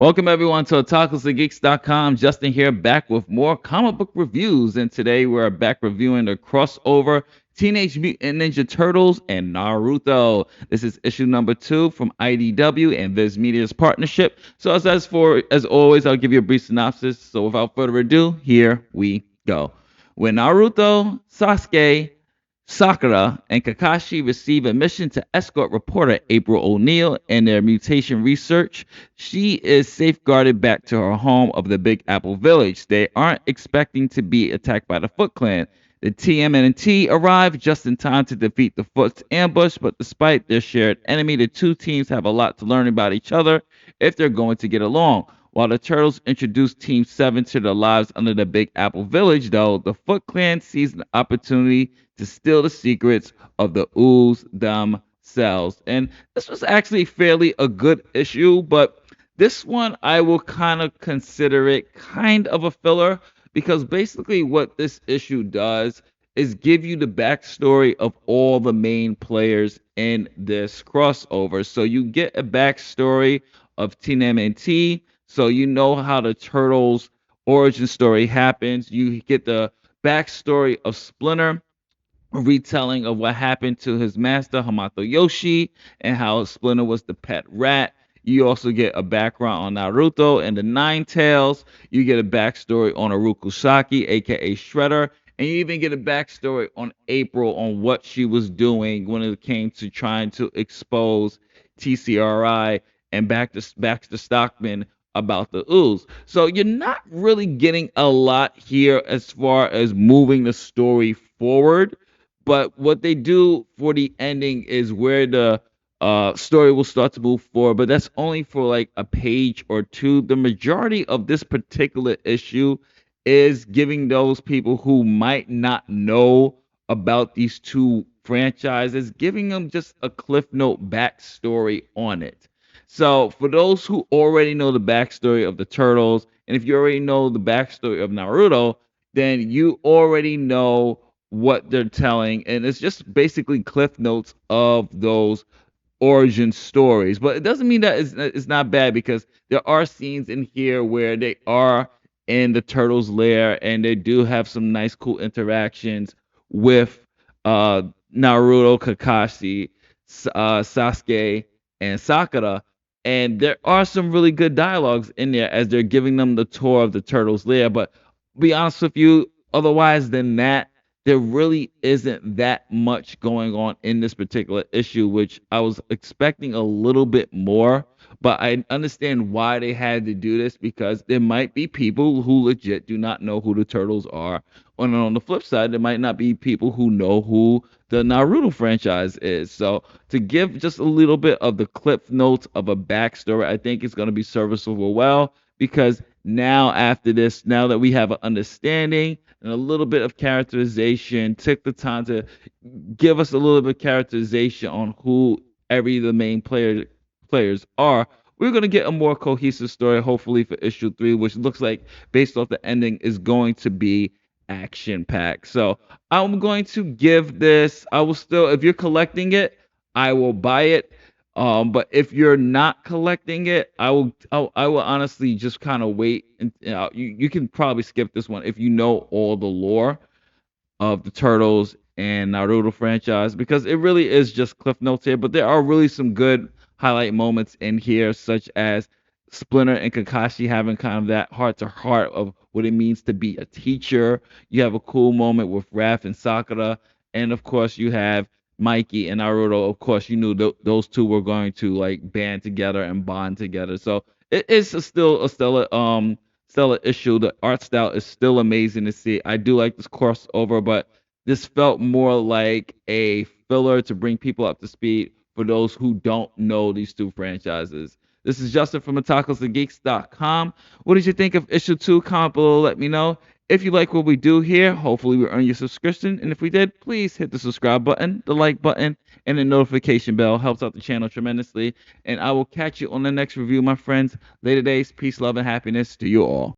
Welcome everyone to otakusandgeeks.com. Justin here, back with more comic book reviews, and today we're back reviewing the crossover Teenage Mutant Ninja Turtles and Naruto. This is issue number 2 from IDW and Viz Media's partnership. So as always, I'll give you a brief synopsis. So without further ado, here we go. When Naruto, Sasuke, Sakura and Kakashi receive a mission to escort reporter April O'Neil and their mutation research. She is safeguarded back to her home of the Big Apple Village. They aren't expecting to be attacked by the Foot Clan. The TMNT arrive just in time to defeat the Foot's ambush, but despite their shared enemy, the two teams have a lot to learn about each other if they're going to get along. While the Turtles introduce Team 7 to their lives under the Big Apple Village, though, the Foot Clan sees an opportunity to steal the secrets of the ooze themselves. And this was actually fairly a good issue, but this one I will kind of consider it kind of a filler because basically what this issue does is give you the backstory of all the main players in this crossover. So you get a backstory of TMNT, so you know how the Turtles origin story happens. You get the backstory of Splinter, a retelling of what happened to his master Hamato Yoshi and how Splinter was the pet rat. You also get a background on Naruto and the Nine Tails. You get a backstory on Arukusaki, aka Shredder, and you even get a backstory on April on what she was doing when it came to trying to expose TCRI and Baxter Stockman about the ooze. So you're not really getting a lot here as far as moving the story forward, but what they do for the ending is where the story will start to move forward, but that's only for like a page or two. The majority of this particular issue is giving those people who might not know about these two franchises, giving them just a cliff note backstory on it. So for those who already know the backstory of the Turtles, and if you already know the backstory of Naruto, then you already know what they're telling, and it's just basically cliff notes of those origin stories. But it doesn't mean that it's not bad because there are scenes in here where they are in the turtles' lair and they do have some nice, cool interactions with uh, Naruto, Kakashi, Sasuke, and Sakura. And there are some really good dialogues in there as they're giving them the tour of the turtles' lair. But be honest with you, otherwise than that, there really isn't that much going on in this particular issue, which I was expecting a little bit more. But I understand why they had to do this because there might be people who legit do not know who the turtles are. And on the flip side, there might not be people who know who the Naruto franchise is. So to give just a little bit of the clip notes of a backstory, I think it's going to be serviceable well because now after this, now that we have an understanding and a little bit of characterization, took the time to give us a little bit of characterization on who every of the main players are. We're gonna get a more cohesive story, hopefully for issue 3, which looks like based off the ending is going to be action packed. So I'm going to give this. I will still, if you're collecting it, I will buy it. But if you're not collecting it, I will honestly just kind of wait. And you can probably skip this one if you know all the lore of the Turtles and Naruto franchise because it really is just cliff notes here. But there are really some good highlight moments in here, such as Splinter and Kakashi having kind of that heart to heart of what it means to be a teacher. You have a cool moment with Raph and Sakura, and of course you have Mikey and Naruto. Of course, you knew those two were going to like band together and bond together. So it is still a stellar issue. The art style is still amazing to see. I do like this crossover, but this felt more like a filler to bring people up to speed for those who don't know these two franchises. This is Justin from otakusandgeeks.com. What did you think of issue 2? Comment below, let me know. If you like what we do here, hopefully we earn your subscription. And if we did, please hit the subscribe button, the like button, and the notification bell. Helps out the channel tremendously. And I will catch you on the next review, my friends. Later days, peace, love, and happiness to you all.